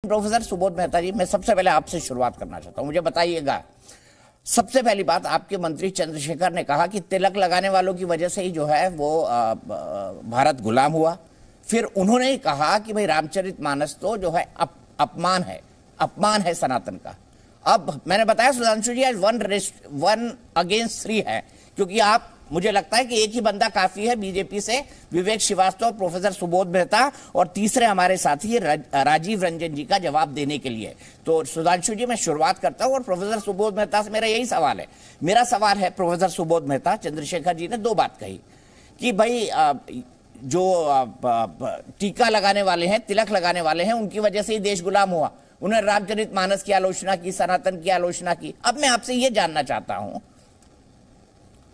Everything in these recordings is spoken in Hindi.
प्रोफेसर सुबोध मेहता जी, मैं सबसे पहले आपसे शुरुआत करना चाहता हूं। मुझे बताइएगा, सबसे पहली बात, आपके मंत्री चंद्रशेखर ने कहा कि तिलक लगाने वालों की वजह से ही जो है वो भारत गुलाम हुआ। फिर उन्होंने कहा कि भाई रामचरितमानस तो जो है अपमान है सनातन का। अब मैंने बताया सुधांशु जी, आज 1-3 है, क्योंकि आप, मुझे लगता है कि एक ही बंदा काफी है बीजेपी से, विवेक श्रीवास्तव, प्रोफेसर सुबोध मेहता, और तीसरे हमारे साथी राजीव रंजन जी का जवाब देने के लिए। तो सुधांशु जी, मैं शुरुआत करता हूं और प्रोफेसर सुबोध मेहता से मेरा यही सवाल है। मेरा सवाल है प्रोफेसर सुबोध मेहता, चंद्रशेखर जी ने 2 बात कही कि भाई जो टीका लगाने वाले हैं, तिलक लगाने वाले हैं, उनकी वजह से ही देश गुलाम हुआ। उन्होंने रामचरितमानस की आलोचना की, सनातन की आलोचना की। अब मैं आपसे यह जानना चाहता हूं,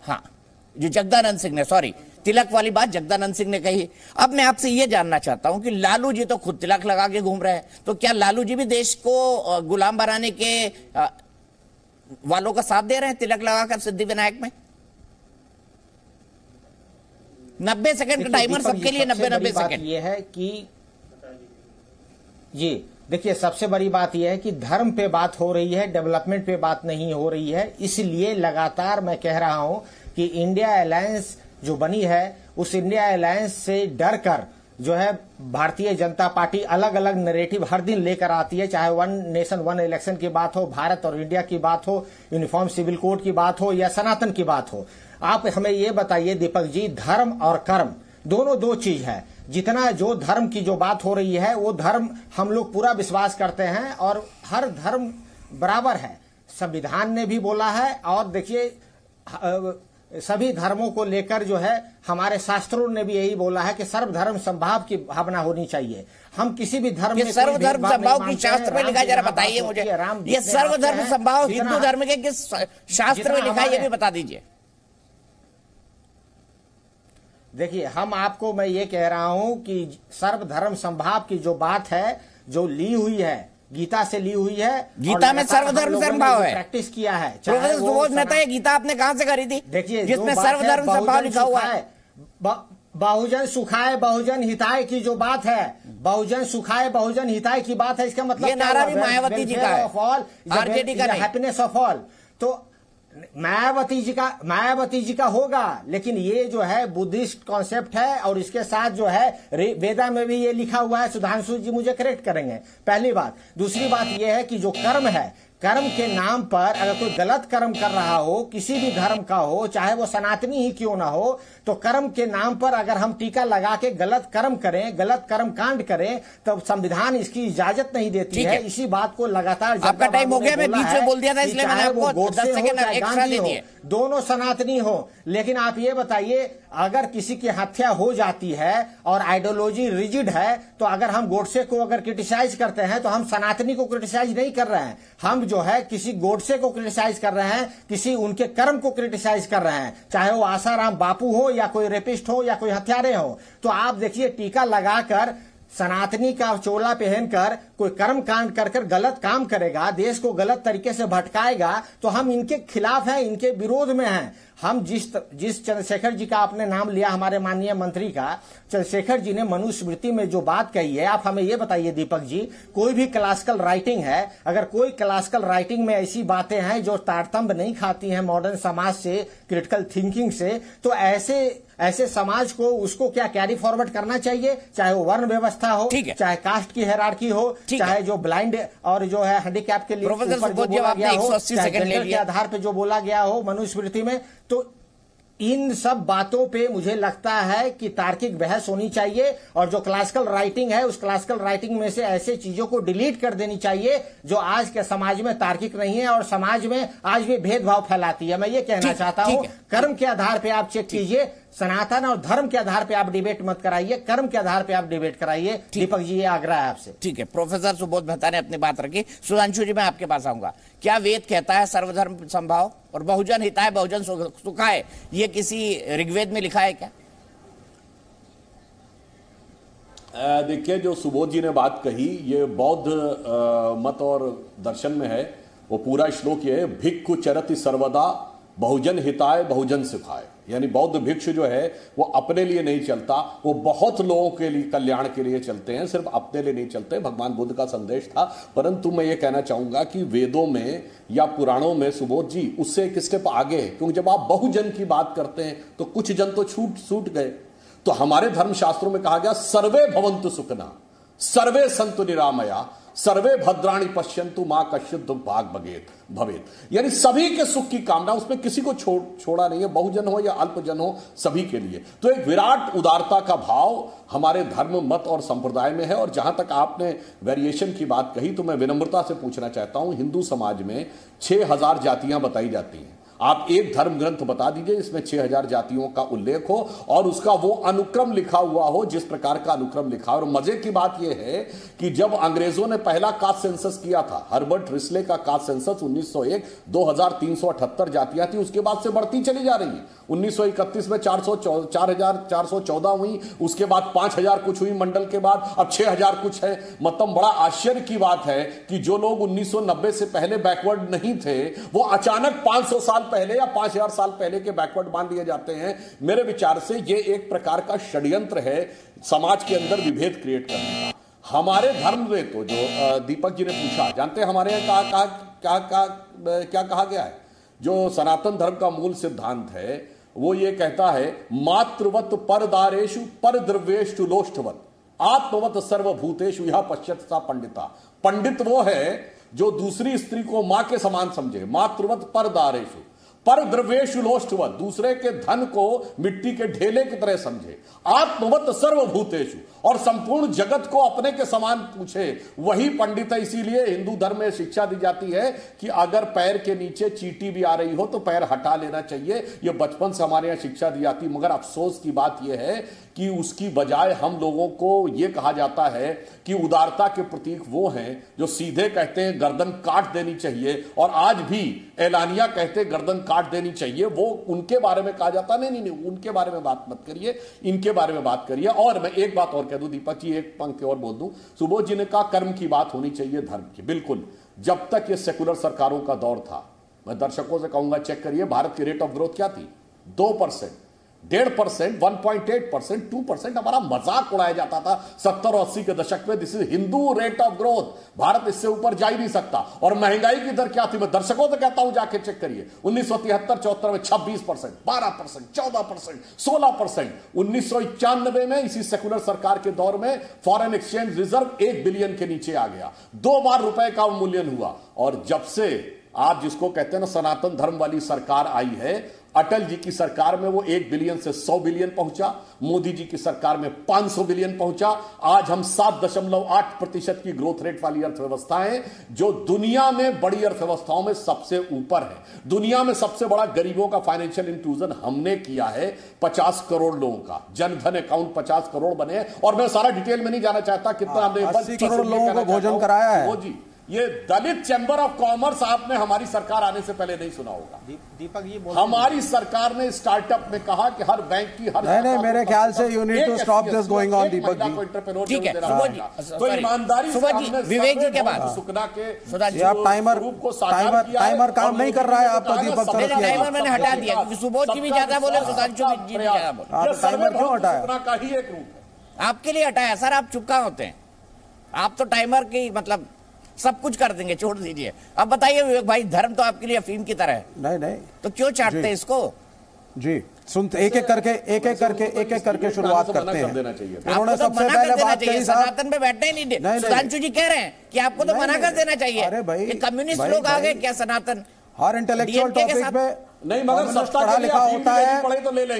हाँ, जो जगदानंद सिंह ने, सॉरी, तिलक वाली बात जगदानंद सिंह ने कही। अब मैं आपसे यह जानना चाहता हूं कि लालू जी तो खुद तिलक लगा के घूम रहे हैं, तो क्या लालू जी भी देश को गुलाम बनाने के वालों का साथ दे रहे हैं तिलक लगाकर सिद्धिविनायक में? 90 सेकंड का टाइमर सबके लिए, 90 सेकंड। ये है कि जी देखिए, सबसे बड़ी बात यह है कि धर्म पे बात हो रही है, डेवलपमेंट पे बात नहीं हो रही है। इसलिए लगातार मैं कह रहा हूं कि इंडिया अलायंस जो बनी है, उस इंडिया अलायंस से डर कर जो है भारतीय जनता पार्टी अलग अलग नैरेटिव हर दिन लेकर आती है, चाहे 1 नेशन 1 इलेक्शन की बात हो, भारत और इंडिया की बात हो, यूनिफॉर्म सिविल कोड की बात हो, या सनातन की बात हो। आप हमें ये बताइए दीपक जी, धर्म और कर्म दोनों 2 चीज है। जितना जो धर्म की जो बात हो रही है, वो धर्म हम लोग पूरा विश्वास करते हैं और हर धर्म बराबर है, संविधान ने भी बोला है। और देखिए, सभी धर्मों को लेकर जो है हमारे शास्त्रों ने भी यही बोला है कि सर्वधर्म संभाव की भावना होनी चाहिए। हम किसी भी धर्म में सर्वधर्म संभाव की शास्त्र में लिखा, जरा बताइए मुझे, ये सर्वधर्म संभाव हिंदू धर्म के किस शास्त्र में लिखा है, ये भी बता दीजिए। देखिए, हम आपको, मैं ये कह रहा हूं कि सर्वधर्म संभाव की जो बात है, जो ली हुई है, गीता से ली हुई है। गीता में सर्वधर्म संभाव है, प्रैक्टिस किया है। प्रोफेसर सुबोध मेहता, ये गीता आपने कहां से खरीदी? देखिए, जिसमें सर्वधर्म संभाव लिखा हुआ है। बहुजन सुखाए बहुजन हिताय की जो बात है, बहुजन सुखाए बहुजन हिताय की बात है, इसका मतलब ये नारा भी मायावती जी का है, आरजेडी का नहीं। हैप्पीनेस ऑफ ऑल, तो मायावती जी का होगा, लेकिन ये जो है बुद्धिस्ट कॉन्सेप्ट है। और इसके साथ जो है वेदा में भी ये लिखा हुआ है। सुधांशु जी मुझे करेक्ट करेंगे, पहली बात। दूसरी बात ये है कि जो कर्म है, कर्म के नाम पर अगर कोई गलत कर्म कर रहा हो, किसी भी धर्म का हो, चाहे वो सनातनी ही क्यों ना हो, तो कर्म के नाम पर अगर हम टीका लगा के गलत कर्म करें, गलत कर्म कांड करें, तो संविधान इसकी इजाजत नहीं देती है। इसी बात को लगातार, आपका टाइम हो गया, मैं बीच में बोल दिया था, इसलिए मैंने आपको 10 सेकंड एक्स्ट्रा दे दिए। दोनों सनातनी हो, लेकिन आप ये बताइए, अगर किसी की हत्या हो जाती है और आइडियोलॉजी रिजिड है, तो अगर हम गोडसे को अगर क्रिटिसाइज करते हैं, तो हम सनातनी को क्रिटिसाइज नहीं कर रहे हैं। हम जो है किसी गोडसे को क्रिटिसाइज कर रहे हैं, किसी उनके कर्म को क्रिटिसाइज कर रहे हैं, चाहे वो आसाराम बापू हो, या कोई रेपिस्ट हो, या कोई हत्यारे हो। तो आप देखिए, टीका लगाकर, सनातनी का चोला पहनकर कोई कर्म कांड कर गलत काम करेगा, देश को गलत तरीके से भटकाएगा, तो हम इनके खिलाफ हैं, इनके विरोध में हैं। हम जिस चंद्रशेखर जी का आपने नाम लिया, हमारे माननीय मंत्री का, चंद्रशेखर जी ने मनुस्मृति में जो बात कही है, आप हमें ये बताइए दीपक जी, कोई भी क्लासिकल राइटिंग है, अगर कोई क्लासिकल राइटिंग में ऐसी बातें हैं जो तारतम्य नहीं खाती हैं मॉडर्न समाज से, क्रिटिकल थिंकिंग से, तो ऐसे समाज को, उसको क्या कैरी फॉरवर्ड करना चाहिए, चाहे वो वर्ण व्यवस्था हो, चाहे कास्ट की हायरार्की हो, चाहे जो ब्लाइंड और जो है हैंडीकैप के लिए ऊपर जो बोला गया हो, चाहे जेंडर के आधार पर जो बोला गया हो मनुस्मृति में। तो इन सब बातों पे मुझे लगता है कि तार्किक बहस होनी चाहिए, और जो क्लासिकल राइटिंग है, उस क्लासिकल राइटिंग में से ऐसे चीजों को डिलीट कर देनी चाहिए जो आज के समाज में तार्किक नहीं है और समाज में आज भी भेदभाव फैलाती है। मैं ये कहना चाहता हूं, कर्म के आधार पे आप चेक कीजिए, सनातन और धर्म के आधार पे आप डिबेट मत कराइए, कर्म के आधार पे आप डिबेट कराइए। दीपक जी, ये आग्रह है आपसे। ठीक है, प्रोफेसर सुबोध मेहता ने अपनी बात रखी। सुधांशु जी, मैं आपके पास आऊंगा। क्या वेद कहता है सर्वधर्म संभाव और बहुजन हिताय बहुजन सुखाय, ये किसी ऋग्वेद में लिखा है क्या? देखिए, जो सुबोध जी ने बात कही, ये बौद्ध मत और दर्शन में है। वो पूरा श्लोक ये है, भिक्खु चरति सर्वदा बहुजन हिताय बहुजन सुखाय। यानी बौद्ध भिक्षु जो है वो अपने लिए नहीं चलता, वो बहुत लोगों के लिए कल्याण के लिए चलते हैं, सिर्फ अपने लिए नहीं चलते। भगवान बुद्ध का संदेश था। परंतु मैं ये कहना चाहूंगा कि वेदों में या पुराणों में सुबोध जी उससे एक स्टेप आगे है, क्योंकि जब आप बहुजन की बात करते हैं तो कुछ जन तो छूट गए। तो हमारे धर्मशास्त्रों में कहा गया सर्वे भवन्तु सुखना, सर्वे सन्तु निरामया, सर्वे भद्राणि पश्यन्तु मां कश्चित् दुर्भाग भवेत्। यानी सभी के सुख की कामना, उसमें किसी को छोड़ा नहीं है, बहुजन हो या अल्पजन हो, सभी के लिए। तो एक विराट उदारता का भाव हमारे धर्म मत और संप्रदाय में है। और जहां तक आपने वेरिएशन की बात कही तो मैं विनम्रता से पूछना चाहता हूं, हिंदू समाज में 6000 जातियां बताई जाती हैं। आप एक धर्म ग्रंथ बता दीजिए जिसमें 6000 जातियों का उल्लेख हो और उसका वो अनुक्रम लिखा हुआ हो जिस प्रकार का अनुक्रम लिखा। और मजे की बात यह है कि जब अंग्रेजों ने पहला कास्ट सेंसस किया था, हर्बर्ट रिस्ले का कास्ट सेंसस 1901, 2378 जातियां थी, उसके बाद से बढ़ती चली जा रही है। 1931 में 4414 हुई, उसके बाद 5000 कुछ हुई मंडल के बाद, अब 6000 कुछ है। मतलब बड़ा आश्चर्य की बात है कि जो लोग 1990 से पहले बैकवर्ड नहीं थे वो अचानक 500 साल पहले या 5000 साल पहले के बैकवर्ड मान लिए जाते हैं। मेरे विचार से यह एक प्रकार का षड्यंत्र है समाज के अंदर विभेद क्रिएट करने का। हमारे धर्म में तो जो दीपक जी ने पूछा, जानते हैं हमारे यहाँ क्या कहा गया है? जो सनातन धर्म का मूल सिद्धांत है वो ये कहता है, मातृवत परदारेषु परद्रव्येषु लोष्ठवत आत्मवत सर्वभूतेषु यह पश्यत सा पंडिता। पंडित वो है जो दूसरी स्त्री को मां के समान समझे, मातृवत परदारेषु परद्रव्येषु लोष्ठवत, दूसरे के धन को मिट्टी के ढेले की तरह समझे, आत्मवत सर्वभूतेषु, और संपूर्ण जगत को अपने के समान पूछे, वही पंडित है। इसीलिए हिंदू धर्म में शिक्षा दी जाती है कि अगर पैर के नीचे चींटी भी आ रही हो तो पैर हटा लेना चाहिए। यह बचपन से हमारे यहां शिक्षा दी जाती। मगर अफसोस की बात यह है कि उसकी बजाय हम लोगों को यह कहा जाता है कि उदारता के प्रतीक वो हैं जो सीधे कहते हैं गर्दन काट देनी चाहिए, और आज भी एलानिया कहते गर्दन काट देनी चाहिए। वो उनके बारे में कहा जाता नहीं, उनके बारे में बात मत करिए, इनके बारे में बात करिए। और मैं एक बात और कह दूं दीपक जी, एक पंक्ति और बोल दूं, सुबोध जी ने कहा कर्म की बात होनी चाहिए धर्म की। बिल्कुल, जब तक ये सेकुलर सरकारों का दौर था, मैं दर्शकों से कहूंगा चेक करिए भारत की रेट ऑफ ग्रोथ क्या थी, 2%, 1.5%, 1.8%, 2%। हमारा मजाक उड़ाया जाता था 70 और 80 के दशक में, this is Hindu rate of growth, Bharat इससे ऊपर जा ही नहीं सकता। और महंगाई की दर क्या थी, मैं दर्शकों से कहता हूं जाके चेक करिए, 1973-74 में 26%, 12%, 14%, 16%। 1991 में इसी सेकुलर सरकार के दौर में फॉरेन एक्सचेंज रिजर्व 1 बिलियन के नीचे आ गया, 2 बार रुपए का अवमूल्यन हुआ। और जब से आप जिसको कहते हैं ना सनातन धर्म वाली सरकार आई है, अटल जी की सरकार में वो 1 बिलियन से 100 बिलियन पहुंचा, मोदी जी की सरकार में 500 बिलियन पहुंचा। आज हम 7.8% की ग्रोथ रेट वाली अर्थव्यवस्था है, जो दुनिया में बड़ी अर्थव्यवस्थाओं में सबसे ऊपर है। दुनिया में सबसे बड़ा गरीबों का फाइनेंशियल इंक्लूजन हमने किया है, 50 करोड़ लोगों का जनधन अकाउंट 50 करोड़ बने। और मैं सारा डिटेल में नहीं जाना चाहता कितना हमने 80 करोड़ लोगों को भोजन कराया है। वो जी, ये दलित चैंबर ऑफ कॉमर्स आपने हमारी सरकार आने से पहले नहीं सुना होगा। दीपक जी हमारी सरकार ने स्टार्टअप में कहा कि हर बैंक की हर नहीं, मेरे ख्याल से you need to stop this going on Deepak ji. ठीक है, तो ईमानदारी से हमने विवेक जी के बाद सुखना के आप टाइमर काम नहीं कर रहा है आपका दीपक चौरसिया। टाइमर मैंने हटा दिया क्योंकि सुबोध जी भी ज्यादा बोले, सुधांशु जी भी ज्यादा बोले। टाइमर क्यों हटाया? सुखना का ही एक रूप है। आपके लिए हटाया सर, आप चुपका होते हैं, आप तो टाइमर की मतलब सब कुछ कर देंगे, छोड़ दीजिए। अब बताइए विवेक भाई, धर्म तो आपके लिए अफीम की तरह है। नहीं तो क्यों चाटते हैं इसको? जी सुनते एक एक करके शुरुआत करते हैं। उन्होंने सबसे पहले बात कही सनातन पे बैठने ही नहीं दे। सुधांशु जी कह रहे हैं कि आपको तो मना कर देना चाहिए। अरे भाई, कम्युनिस्ट लोग आ गए क्या सनातन? हर इंटेलेक्चुअल टॉपिक पे नहीं, मगर पढ़ा लिखा होता है,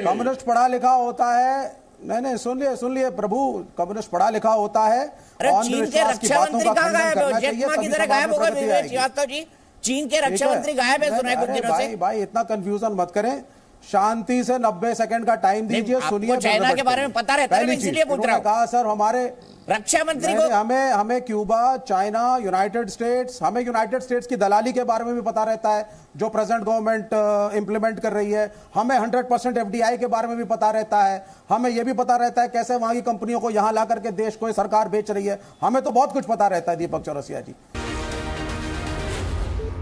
कम्युनिस्ट पढ़ा लिखा होता है। नहीं सुन लिए प्रभु, कम्युनिस्ट पढ़ा लिखा होता है। चीन के रक्षा मंत्री कहाँ गायब है? जेक मा की तरह गायब होगा विवेक श्रीवास्तव जी। चीन के रक्षा मंत्री गायब है, सुना है कुछ दिनों से। भाई इतना कंफ्यूजन मत करें, शांति से 90 सेकंड का टाइम दीजिए, सुनिए। चाइना के बारे में पता रहता है, इसलिए पूछ रहा हूं। कहा सर हमारे रक्षा मंत्री को हमें क्यूबा, चाइना, यूनाइटेड स्टेट्स, हमें यूनाइटेड स्टेट्स की दलाली के बारे में भी पता रहता है जो प्रेजेंट गवर्नमेंट इंप्लीमेंट कर रही है। हमें 100% FDI के बारे में भी पता रहता है। हमें यह भी पता रहता है कैसे वहां की कंपनियों को यहां ला करके देश को सरकार बेच रही है। हमें तो बहुत कुछ पता रहता है दीपक चौरसिया जी।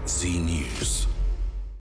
जी न्यूज़।